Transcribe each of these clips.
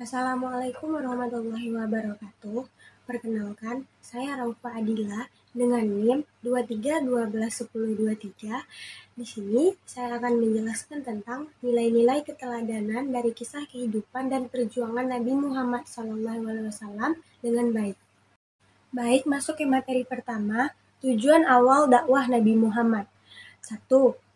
Assalamualaikum warahmatullahi wabarakatuh. Perkenalkan, saya Raufa Adila dengan NIM 23121023. Di sini saya akan menjelaskan tentang nilai-nilai keteladanan dari kisah kehidupan dan perjuangan Nabi Muhammad SAW dengan baik. Baik, masuk ke materi pertama, tujuan awal dakwah Nabi Muhammad. 1.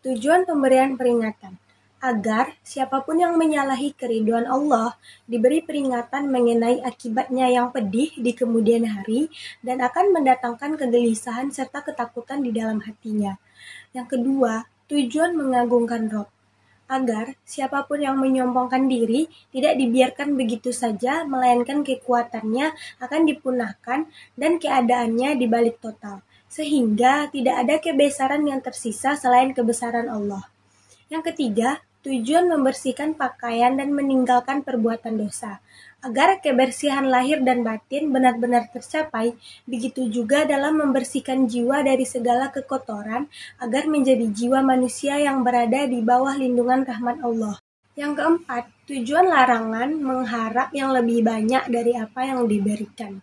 Tujuan pemberian peringatan. Agar siapapun yang menyalahi keridhaan Allah diberi peringatan mengenai akibatnya yang pedih di kemudian hari dan akan mendatangkan kegelisahan serta ketakutan di dalam hatinya. Yang kedua, tujuan mengagungkan Rob. Agar siapapun yang menyombongkan diri tidak dibiarkan begitu saja, melainkan kekuatannya akan dipunahkan dan keadaannya dibalik total, sehingga tidak ada kebesaran yang tersisa selain kebesaran Allah. Yang ketiga, tujuan membersihkan pakaian dan meninggalkan perbuatan dosa, agar kebersihan lahir dan batin benar-benar tercapai, begitu juga dalam membersihkan jiwa dari segala kekotoran, agar menjadi jiwa manusia yang berada di bawah lindungan rahmat Allah. Yang keempat, tujuan larangan mengharap yang lebih banyak dari apa yang diberikan.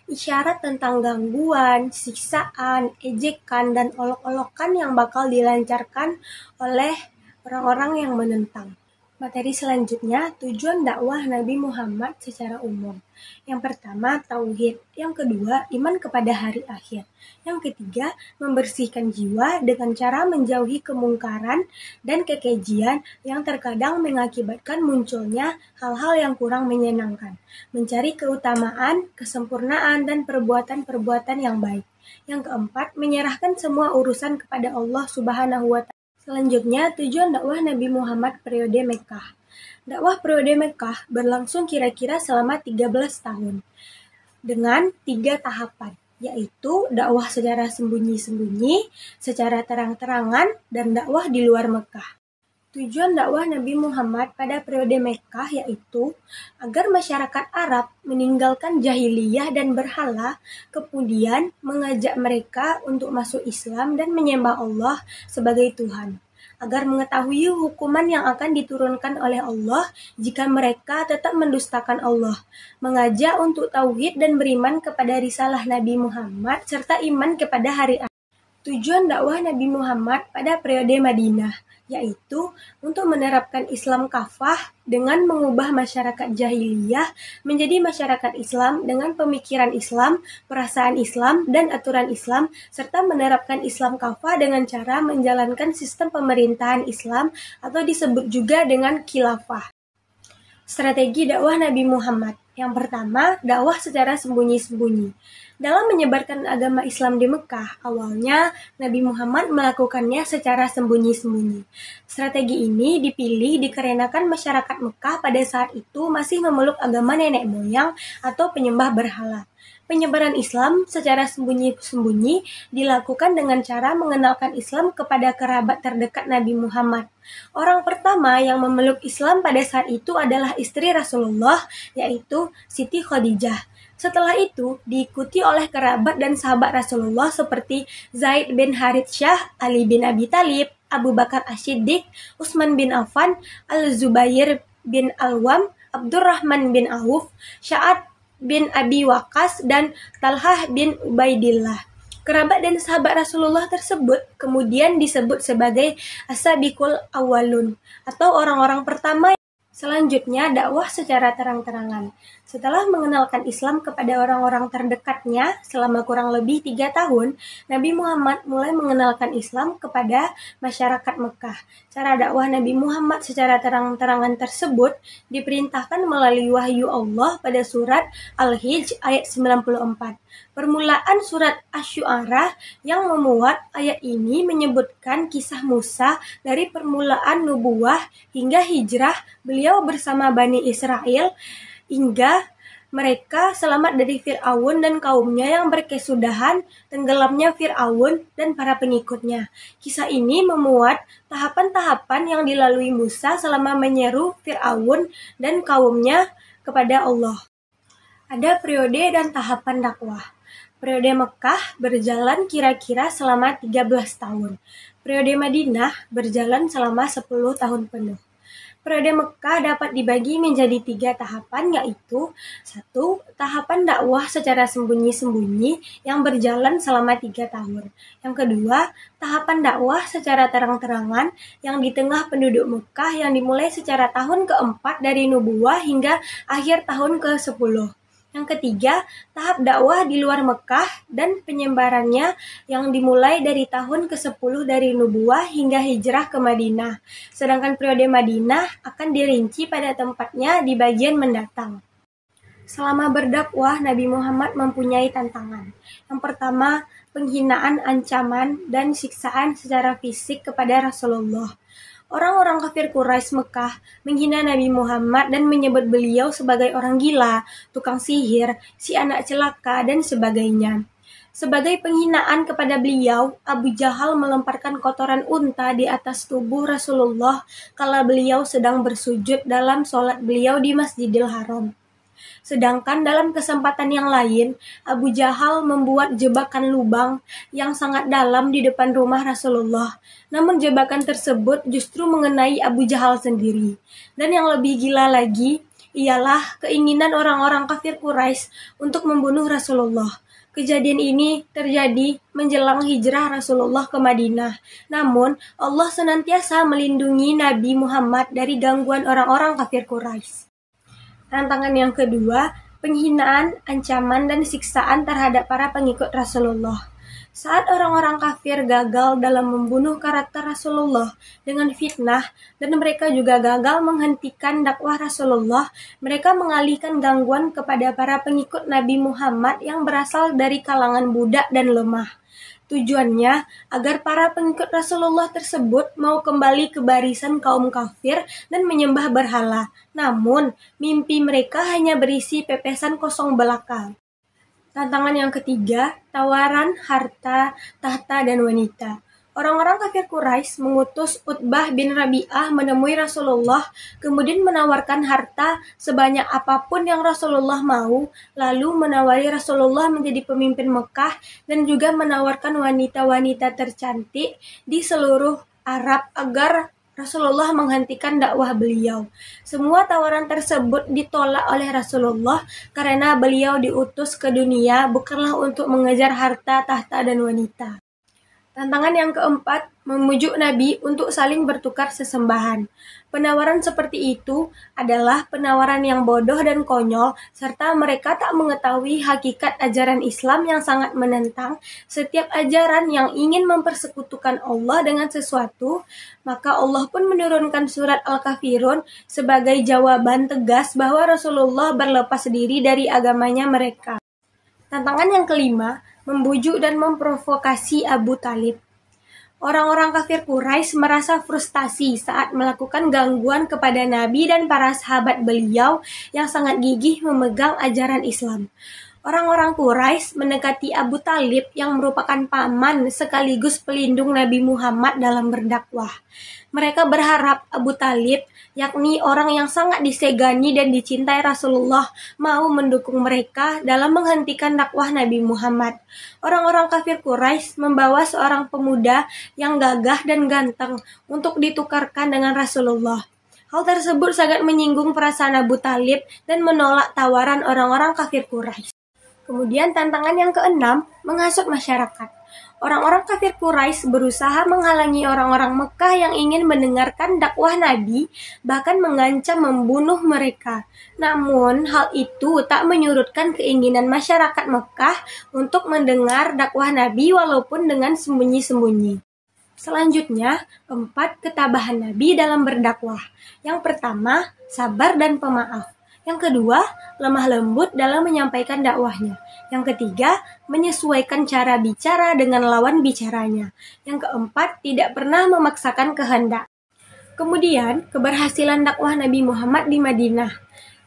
Isyarat tentang gangguan, siksaan, ejekan, dan olok-olokan yang bakal dilancarkan oleh orang-orang yang menentang. Materi selanjutnya, tujuan dakwah Nabi Muhammad secara umum. Yang pertama, tauhid. Yang kedua, iman kepada hari akhir. Yang ketiga, membersihkan jiwa dengan cara menjauhi kemungkaran dan kekejian yang terkadang mengakibatkan munculnya hal-hal yang kurang menyenangkan. Mencari keutamaan, kesempurnaan, dan perbuatan-perbuatan yang baik. Yang keempat, menyerahkan semua urusan kepada Allah Subhanahu wa Ta'ala. Selanjutnya, tujuan dakwah Nabi Muhammad periode Mekkah. Dakwah periode Mekkah berlangsung kira-kira selama 13 tahun dengan 3 tahapan, yaitu dakwah secara sembunyi-sembunyi, secara terang-terangan, dan dakwah di luar Mekkah. Tujuan dakwah Nabi Muhammad pada periode Mekkah yaitu agar masyarakat Arab meninggalkan jahiliyah dan berhala, kemudian mengajak mereka untuk masuk Islam dan menyembah Allah sebagai Tuhan, agar mengetahui hukuman yang akan diturunkan oleh Allah jika mereka tetap mendustakan Allah, mengajak untuk tauhid dan beriman kepada risalah Nabi Muhammad serta iman kepada hari akhir. Tujuan dakwah Nabi Muhammad pada periode Madinah, yaitu untuk menerapkan Islam kafah dengan mengubah masyarakat jahiliyah menjadi masyarakat Islam dengan pemikiran Islam, perasaan Islam, dan aturan Islam, serta menerapkan Islam kafah dengan cara menjalankan sistem pemerintahan Islam atau disebut juga dengan khilafah. Strategi dakwah Nabi Muhammad. Yang pertama, dakwah secara sembunyi-sembunyi. Dalam menyebarkan agama Islam di Mekah, awalnya Nabi Muhammad melakukannya secara sembunyi-sembunyi. Strategi ini dipilih dikarenakan masyarakat Mekah pada saat itu masih memeluk agama nenek moyang atau penyembah berhala. Penyebaran Islam secara sembunyi-sembunyi dilakukan dengan cara mengenalkan Islam kepada kerabat terdekat Nabi Muhammad. Orang pertama yang memeluk Islam pada saat itu adalah istri Rasulullah, yaitu Siti Khadijah. Setelah itu diikuti oleh kerabat dan sahabat Rasulullah seperti Zaid bin Harithsyah, Ali bin Abi Thalib, Abu Bakar As-Siddiq, Utsman bin Affan, Al-Zubair bin Al-Awwam, Abdurrahman bin Auf, Sa'ad bin Abi Waqqas, dan Talhah bin Ubaidillah. Kerabat dan sahabat Rasulullah tersebut kemudian disebut sebagai as-sabiqul awwalun atau orang-orang pertama. Selanjutnya, dakwah secara terang-terangan. Setelah mengenalkan Islam kepada orang-orang terdekatnya selama kurang lebih 3 tahun, Nabi Muhammad mulai mengenalkan Islam kepada masyarakat Mekah. Cara dakwah Nabi Muhammad secara terang-terangan tersebut diperintahkan melalui wahyu Allah pada surat Al-Hijj ayat 94. Permulaan surat Asy-Syu'ara yang memuat ayat ini menyebutkan kisah Musa dari permulaan nubuwah hingga hijrah beliau bersama Bani Israel hingga mereka selamat dari Fir'aun dan kaumnya yang berkesudahan tenggelamnya Fir'aun dan para pengikutnya. Kisah ini memuat tahapan-tahapan yang dilalui Musa selama menyeru Fir'aun dan kaumnya kepada Allah. Ada periode dan tahapan dakwah. Periode Mekkah berjalan kira-kira selama 13 tahun. Periode Madinah berjalan selama 10 tahun penuh. Periode Mekah dapat dibagi menjadi 3 tahapan, yaitu 1. Tahapan dakwah secara sembunyi-sembunyi yang berjalan selama 3 tahun. Yang kedua, tahapan dakwah secara terang-terangan yang di tengah penduduk Mekah yang dimulai secara tahun keempat dari nubuwah hingga akhir tahun ke-10. Yang ketiga, tahap dakwah di luar Mekah dan penyebarannya yang dimulai dari tahun ke-10 dari nubuwah hingga hijrah ke Madinah. Sedangkan periode Madinah akan dirinci pada tempatnya di bagian mendatang. Selama berdakwah, Nabi Muhammad mempunyai tantangan. Yang pertama, penghinaan, ancaman, dan siksaan secara fisik kepada Rasulullah. Orang-orang kafir Quraisy Mekah menghina Nabi Muhammad dan menyebut beliau sebagai orang gila, tukang sihir, si anak celaka, dan sebagainya. Sebagai penghinaan kepada beliau, Abu Jahal melemparkan kotoran unta di atas tubuh Rasulullah kala beliau sedang bersujud dalam sholat beliau di Masjidil Haram. Sedangkan dalam kesempatan yang lain, Abu Jahal membuat jebakan lubang yang sangat dalam di depan rumah Rasulullah. Namun jebakan tersebut justru mengenai Abu Jahal sendiri. Dan yang lebih gila lagi, ialah keinginan orang-orang kafir Quraisy untuk membunuh Rasulullah. Kejadian ini terjadi menjelang hijrah Rasulullah ke Madinah. Namun, Allah senantiasa melindungi Nabi Muhammad dari gangguan orang-orang kafir Quraisy. Tantangan yang kedua, penghinaan, ancaman, dan siksaan terhadap para pengikut Rasulullah. Saat orang-orang kafir gagal dalam membunuh karakter Rasulullah dengan fitnah, dan mereka juga gagal menghentikan dakwah Rasulullah, mereka mengalihkan gangguan kepada para pengikut Nabi Muhammad yang berasal dari kalangan budak dan lemah. Tujuannya agar para pengikut Rasulullah tersebut mau kembali ke barisan kaum kafir dan menyembah berhala. Namun, mimpi mereka hanya berisi pepesan kosong belaka. Tantangan yang ketiga, tawaran harta, tahta, dan wanita. Orang-orang kafir Quraisy mengutus Utbah bin Rabi'ah menemui Rasulullah, kemudian menawarkan harta sebanyak apapun yang Rasulullah mau, lalu menawari Rasulullah menjadi pemimpin Mekah dan juga menawarkan wanita-wanita tercantik di seluruh Arab agar Rasulullah menghentikan dakwah beliau. Semua tawaran tersebut ditolak oleh Rasulullah karena beliau diutus ke dunia bukanlah untuk mengejar harta, tahta, dan wanita. Tantangan yang keempat, memujuk Nabi untuk saling bertukar sesembahan. Penawaran seperti itu adalah penawaran yang bodoh dan konyol, serta mereka tak mengetahui hakikat ajaran Islam yang sangat menentang. Setiap ajaran yang ingin mempersekutukan Allah dengan sesuatu, maka Allah pun menurunkan surat Al-Kafirun sebagai jawaban tegas bahwa Rasulullah berlepas diri dari agamanya mereka. Tantangan yang kelima, membujuk dan memprovokasi Abu Talib. Orang-orang kafir Quraisy merasa frustasi saat melakukan gangguan kepada Nabi dan para sahabat beliau yang sangat gigih memegang ajaran Islam. Orang-orang Quraisy mendekati Abu Talib yang merupakan paman sekaligus pelindung Nabi Muhammad dalam berdakwah. Mereka berharap Abu Talib, yakni orang yang sangat disegani dan dicintai Rasulullah, mau mendukung mereka dalam menghentikan dakwah Nabi Muhammad. Orang-orang kafir Quraisy membawa seorang pemuda yang gagah dan ganteng untuk ditukarkan dengan Rasulullah. Hal tersebut sangat menyinggung perasaan Abu Talib dan menolak tawaran orang-orang kafir Quraisy. Kemudian tantangan yang keenam, menghasut masyarakat. Orang-orang kafir Quraisy berusaha menghalangi orang-orang Mekah yang ingin mendengarkan dakwah Nabi, bahkan mengancam membunuh mereka. Namun, hal itu tak menyurutkan keinginan masyarakat Mekah untuk mendengar dakwah Nabi walaupun dengan sembunyi-sembunyi. Selanjutnya, 4 ketabahan Nabi dalam berdakwah. Yang pertama, sabar dan pemaaf. Yang kedua, lemah lembut dalam menyampaikan dakwahnya. Yang ketiga, menyesuaikan cara bicara dengan lawan bicaranya. Yang keempat, tidak pernah memaksakan kehendak. Kemudian, keberhasilan dakwah Nabi Muhammad di Madinah.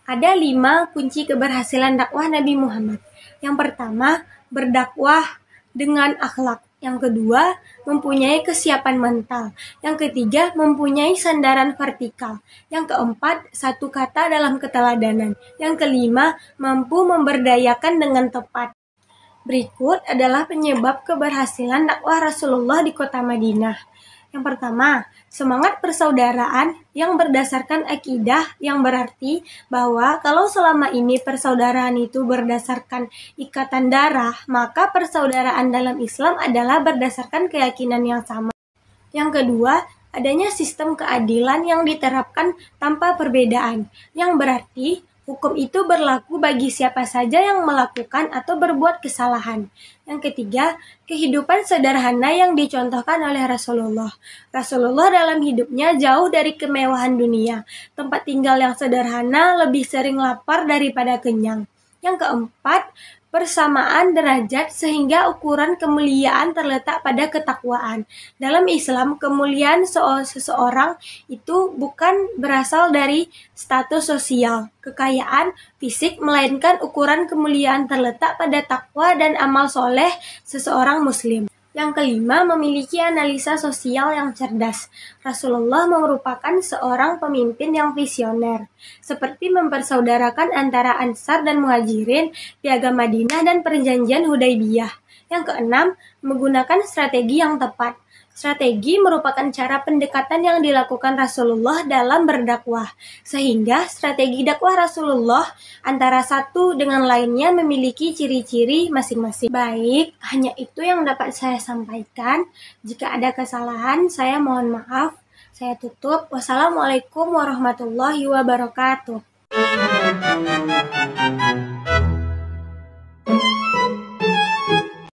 Ada 5 kunci keberhasilan dakwah Nabi Muhammad. Yang pertama, berdakwah dengan akhlak. Yang kedua, mempunyai kesiapan mental. Yang ketiga, mempunyai sandaran vertikal. Yang keempat, satu kata dalam keteladanan. Yang kelima, mampu memberdayakan dengan tepat. Berikut adalah penyebab keberhasilan dakwah Rasulullah di kota Madinah. Yang pertama, semangat persaudaraan yang berdasarkan akidah, yang berarti bahwa kalau selama ini persaudaraan itu berdasarkan ikatan darah, maka persaudaraan dalam Islam adalah berdasarkan keyakinan yang sama. Yang kedua, adanya sistem keadilan yang diterapkan tanpa perbedaan, yang berarti hukum itu berlaku bagi siapa saja yang melakukan atau berbuat kesalahan. Yang ketiga, kehidupan sederhana yang dicontohkan oleh Rasulullah. Rasulullah dalam hidupnya jauh dari kemewahan dunia. Tempat tinggal yang sederhana, lebih sering lapar daripada kenyang. Yang keempat, persamaan derajat sehingga ukuran kemuliaan terletak pada ketakwaan. Dalam Islam, kemuliaan seseorang itu bukan berasal dari status sosial, kekayaan, fisik, melainkan ukuran kemuliaan terletak pada takwa dan amal soleh seseorang muslim. Yang kelima, memiliki analisa sosial yang cerdas. Rasulullah merupakan seorang pemimpin yang visioner, seperti mempersaudarakan antara Ansar dan Muhajirin, Piagam Madinah dan Perjanjian Hudaibiyah. Yang keenam, menggunakan strategi yang tepat. Strategi merupakan cara pendekatan yang dilakukan Rasulullah dalam berdakwah, sehingga strategi dakwah Rasulullah antara satu dengan lainnya memiliki ciri-ciri masing-masing. Baik, hanya itu yang dapat saya sampaikan. Jika ada kesalahan, saya mohon maaf. Saya tutup. Wassalamualaikum warahmatullahi wabarakatuh.